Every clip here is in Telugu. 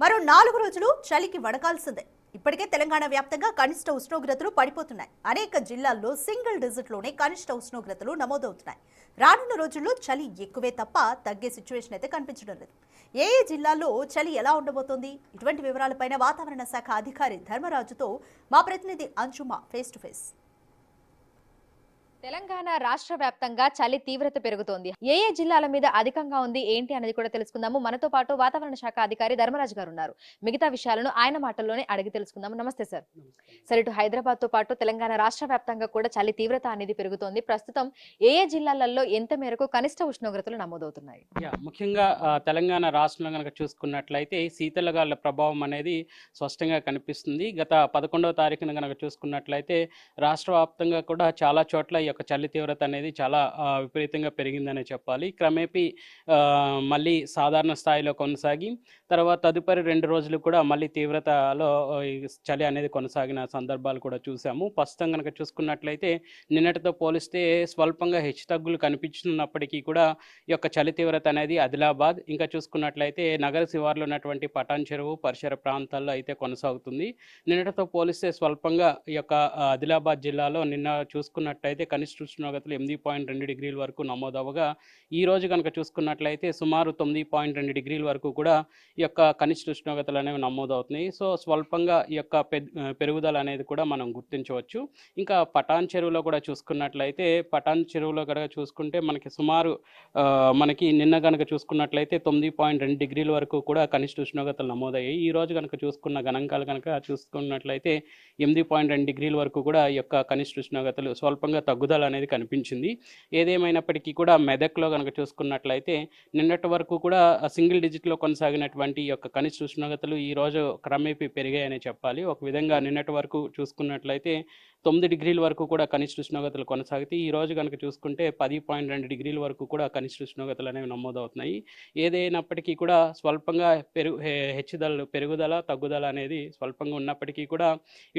మరో 4 రోజులు చలికి వడకాల్సిందే. ఇప్పటికే తెలంగాణ వ్యాప్తంగా కనిష్ట ఉష్ణోగ్రతలు పడిపోతున్నాయి. అనేక జిల్లాల్లో సింగిల్ డిజిట్లోనే కనిష్ట ఉష్ణోగ్రతలు నమోదవుతున్నాయి. రానున్న రోజుల్లో చలి ఎక్కువే తప్ప తగ్గే సిచ్యువేషన్ అయితే కనిపించడం లేదు. ఏ జిల్లాల్లో చలి ఎలా ఉండబోతోంది? ఇటువంటి వివరాలపైన వాతావరణ శాఖ అధికారి ధర్మరాజుతో మా ప్రతినిధి అంజుమ ఫేస్ టు ఫేస్. తెలంగాణ రాష్ట్ర వ్యాప్తంగా చలి తీవ్రత పెరుగుతోంది. ఏ జిల్లాల మీద అధికంగా ఉంది ఏంటి అనేది కూడా తెలుసుకుందాము. మనతో పాటు వాతావరణ శాఖ అధికారి ధర్మరాజు గారు ఉన్నారు. మిగతా విషయాలను ఆయన మాటల్లోనే అడిగి తెలుసుకుందాము. నమస్తే సార్. సరే, ఇటు హైదరాబాద్ తో పాటు తెలంగాణ రాష్ట్ర వ్యాప్తంగా కూడా చలి తీవ్రత అనేది పెరుగుతోంది. ప్రస్తుతం ఏ జిల్లాలలో ఎంత మేరకు కనిష్ట ఉష్ణోగ్రతలు నమోదవుతున్నాయి? ముఖ్యంగా తెలంగాణ రాష్ట్రంలో కనుక చూసుకున్నట్లయితే శీతలగాళ్ల ప్రభావం అనేది స్పష్టంగా కనిపిస్తుంది. గత 11వ తారీఖున కనుక చూసుకున్నట్లయితే రాష్ట్ర వ్యాప్తంగా కూడా చాలా చోట్ల ఈ యొక్క చలి తీవ్రత అనేది చాలా విపరీతంగా పెరిగిందనే చెప్పాలి. క్రమేపీ మళ్ళీ సాధారణ స్థాయిలో కొనసాగి తర్వాత తదుపరి 2 రోజులు కూడా మళ్ళీ తీవ్రతలో ఈ చలి అనేది కొనసాగిన సందర్భాలు కూడా చూసాము. ప్రస్తుతం కనుక చూసుకున్నట్లయితే నిన్నటితో పోలిస్తే స్వల్పంగా హెచ్చుతగ్గులు కనిపించినప్పటికీ కూడా ఈ యొక్క చలి తీవ్రత అనేది ఆదిలాబాద్, ఇంకా చూసుకున్నట్లయితే నగర శివార్లో ఉన్నటువంటి పటాన్ చెరువు పరిసర ప్రాంతాల్లో అయితే కొనసాగుతుంది. నిన్నటితో పోలిస్తే స్వల్పంగా ఈ యొక్క ఆదిలాబాద్ జిల్లాలో నిన్న చూసుకున్నట్లయితే కనిష్ట ఉష్ణోగ్రతలు 8.2 డిగ్రీల వరకు నమోదవగా ఈ రోజు కనుక చూసుకున్నట్లయితే సుమారు 9.2 డిగ్రీల వరకు కూడా ఈ యొక్క కనిష్ట ఉష్ణోగ్రతలు అనేవి నమోదవుతున్నాయి. సో స్వల్పంగా ఈ యొక్క పెరుగుదల అనేది కూడా మనం గుర్తించవచ్చు. ఇంకా పటాన్ చెరువులో కూడా చూసుకున్నట్లయితే పటాన్ చెరువులో కనుక చూసుకుంటే మనకి సుమారు మనకి నిన్న కనుక చూసుకున్నట్లయితే 9.2 డిగ్రీల వరకు కూడా కనిష్ట ఉష్ణోగ్రతలు నమోదయ్యాయి. ఈ రోజు కనుక చూసుకున్న గణాంకాలు కనుక చూసుకున్నట్లయితే 8.2 డిగ్రీల వరకు కూడా ఈ యొక్క కనిష్ట ఉష్ణోగ్రతలు స్వల్పంగా తగ్గుదల అనేది కనిపించింది. ఏదేమైనప్పటికీ కూడా మెదక్లో కనుక చూసుకున్నట్లయితే నిన్నటి వరకు కూడా సింగిల్ డిజిట్లో కొనసాగినటువంటి ఈ యొక్క కనిష్ట ఉష్ణోగ్రతలు ఈ రోజు క్రమేపీ పెరిగాయనే చెప్పాలి. ఒక విధంగా నిన్నటి వరకు చూసుకున్నట్లయితే 9 డిగ్రీల వరకు కూడా కనిష్ట ఉష్ణోగ్రతలు కొనసాగితే ఈ రోజు కనుక చూసుకుంటే 10.2 డిగ్రీల వరకు కూడా కనిష్ట ఉష్ణోగ్రతలు అనేవి నమోదవుతున్నాయి. ఏదైనప్పటికీ కూడా స్వల్పంగా పెరుగుదల తగ్గుదల అనేది స్వల్పంగా ఉన్నప్పటికీ కూడా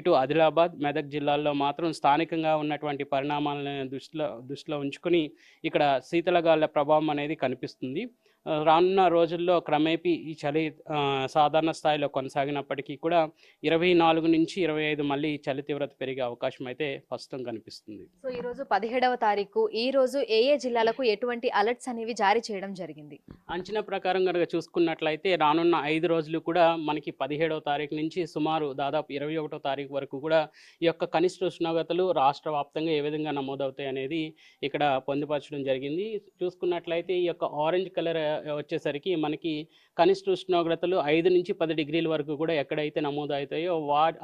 ఇటు ఆదిలాబాద్ మెదక్ జిల్లాల్లో మాత్రం స్థానికంగా ఉన్నటువంటి పరిణామాలను దృష్టిలో ఉంచుకొని ఇక్కడ శీతలగాళ్ల ప్రభావం అనేది కనిపిస్తుంది. రానున్న రోజుల్లో క్రమేపీ ఈ చలి సాధారణ స్థాయిలో కొనసాగినప్పటికీ కూడా 24 నుంచి 25 మళ్ళీ చలి తీవ్రత పెరిగే అవకాశం అయితే ప్రస్తుతం కనిపిస్తుంది. సో ఈ రోజు 17వ తారీఖు, ఈ రోజు ఏ జిల్లాలకు ఎటువంటి అలర్ట్స్ అనేవి జారీ చేయడం జరిగింది? అంచనా ప్రకారం కనుక చూసుకున్నట్లయితే రానున్న 5 రోజులు కూడా మనకి 17వ తారీఖు నుంచి సుమారు దాదాపు 21వ తారీఖు వరకు కూడా ఈ యొక్క కనిష్ట ఉష్ణోగ్రతలు రాష్ట్ర వ్యాప్తంగా ఏ విధంగా నమోదవుతాయి అనేది ఇక్కడ పొందుపరచడం జరిగింది. చూసుకున్నట్లయితే ఈ యొక్క ఆరెంజ్ కలర్ వచ్చేసరికి మనకి కనిష్ట ఉష్ణోగ్రతలు 5 నుంచి 10 డిగ్రీల వరకు కూడా ఎక్కడైతే నమోదవుతాయో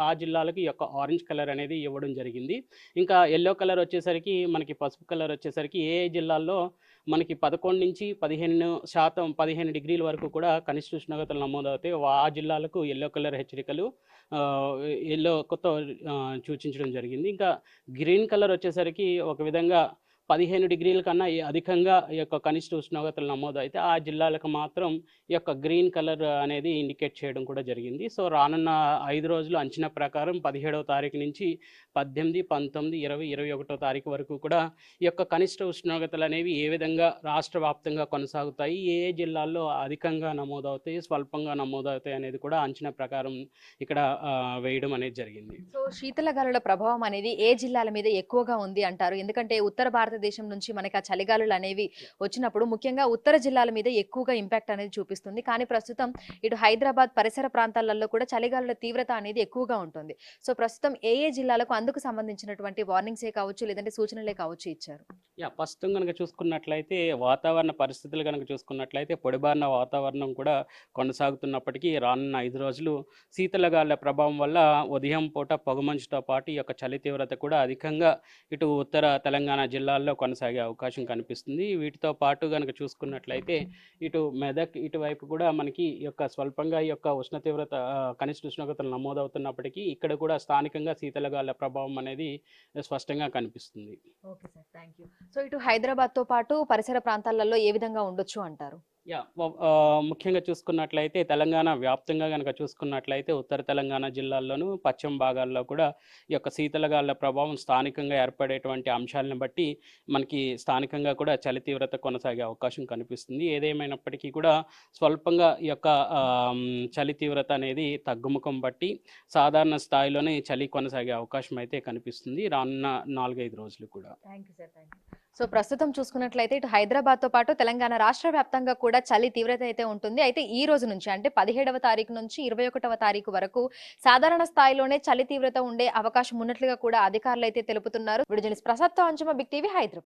ఆ జిల్లాలకు ఈ యొక్క ఆరెంజ్ కలర్ అనేది ఇవ్వడం జరిగింది. ఇంకా ఎల్లో కలర్ వచ్చేసరికి మనకి పసుపు కలర్ వచ్చేసరికి ఏ జిల్లాల్లో మనకి 11 నుంచి 15 డిగ్రీల వరకు కూడా కనిష్ట ఉష్ణోగ్రతలు నమోదవుతాయి ఆ జిల్లాలకు ఎల్లో కలర్ హెచ్చరికలు ఎల్లోతో సూచించడం జరిగింది. ఇంకా గ్రీన్ కలర్ వచ్చేసరికి ఒక విధంగా 15 డిగ్రీల కన్నా అధికంగా ఈ యొక్క కనిష్ట ఉష్ణోగ్రతలు నమోదైతే ఆ జిల్లాలకు మాత్రం ఈ యొక్క గ్రీన్ కలర్ అనేది ఇండికేట్ చేయడం కూడా జరిగింది. సో రానున్న 5 రోజులు అంచనా ప్రకారం 17వ తారీఖు నుంచి 18, 19, 20, 21వ తారీఖు వరకు కూడా ఈ యొక్క కనిష్ట ఉష్ణోగ్రతలు అనేవి ఏ విధంగా రాష్ట్ర వ్యాప్తంగా కొనసాగుతాయి, ఏ జిల్లాల్లో అధికంగా నమోదవుతాయి, స్వల్పంగా నమోదవుతాయి అనేది కూడా అంచనా ప్రకారం ఇక్కడ వేయడం అనేది జరిగింది. సో శీతలగాలుల ప్రభావం అనేది ఏ జిల్లాల మీద ఎక్కువగా ఉంది అంటారు? ఎందుకంటే ఉత్తర భారతదేశం నుంచి మనకి ఆ చలిగాలులు అనేవి వచ్చినప్పుడు ముఖ్యంగా ఉత్తర జిల్లాల మీద ఎక్కువగా ఇంపాక్ట్ అనేది చూపిస్తుంది. కానీ ప్రస్తుతం ఇటు హైదరాబాద్ పరిసర ప్రాంతాలలో కూడా చలిగాలుల తీవ్రత అనేది ఎక్కువగా ఉంటుంది. సో ప్రస్తుతం ఏ జిల్లాలకు అందుకు సంబంధించినటువంటి వార్నింగ్సే కావచ్చు లేదంటే సూచనలే కావచ్చు ఇచ్చారు? ప్రస్తుతం కనుక చూసుకున్నట్లయితే వాతావరణ పరిస్థితులు కనుక చూసుకున్నట్లయితే పొడిబారిన వాతావరణం కూడా కొనసాగుతున్నప్పటికీ రానున్న 5 రోజులు శీతలగాలుల ప్రభావం వల్ల ఉదయం పూట పొగమంచుతో పాటు ఈ యొక్క చలి తీవ్రత కూడా అధికంగా ఇటు ఉత్తర తెలంగాణ జిల్లాల్లో కొనసాగే అవకాశం కనిపిస్తుంది. వీటితో పాటు కనుక చూసుకున్నట్లయితే ఇటు మెదక్ ఇటువైపు కూడా మనకి ఈ యొక్క స్వల్పంగా ఈ యొక్క ఉష్ణ తీవ్రత కనిష్ట ఉష్ణోగ్రతలు నమోదవుతున్నప్పటికీ ఇక్కడ కూడా స్థానికంగా శీతలగాలుల ప్రభావం అనేది స్పష్టంగా కనిపిస్తుంది. Okay sir, thank you. So ఇటు హైదరాబాద్ తో పాటు పరిసర ప్రాంతాలలో ఏ విధంగా ఉండొచ్చు అంటారు? ముఖ్యంగా చూసుకున్నట్లయితే తెలంగాణ వ్యాప్తంగా గనక చూసుకున్నట్లయితే ఉత్తర తెలంగాణ జిల్లాల్లోనూ, పశ్చిమ భాగాల్లో కూడా ఈ యొక్క శీతలగాలుల ప్రభావం స్థానికంగా ఏర్పడేటువంటి అంశాలను బట్టి మనకి స్థానికంగా కూడా చలి తీవ్రత కొనసాగే అవకాశం కనిపిస్తుంది. ఏదేమైనప్పటికీ కూడా స్వల్పంగా ఈ యొక్క చలి తీవ్రత అనేది తగ్గుముఖం బట్టి సాధారణ స్థాయిలోనే చలి కొనసాగే అవకాశం అయితే కనిపిస్తుంది రానున్న 4-5 రోజులు కూడా. సో ప్రస్తుతం చూసుకున్నట్లయితే ఇటు హైదరాబాద్తో పాటు తెలంగాణ రాష్ట్ర వ్యాప్తంగా కూడా చలి తీవ్రత అయితే ఉంటుంది. అయితే ఈ రోజు నుంచి అంటే 17వ తారీఖు నుంచి 21వ తారీఖు వరకు సాధారణ స్థాయిలోనే చలి తీవ్రత ఉండే అవకాశం ఉన్నట్లుగా కూడా అధికారులు అయితే తెలుపుతున్నారు. విడుదల ప్రసాద్తో అంచుమ బిగ్ టీవీ హైదరాబాద్.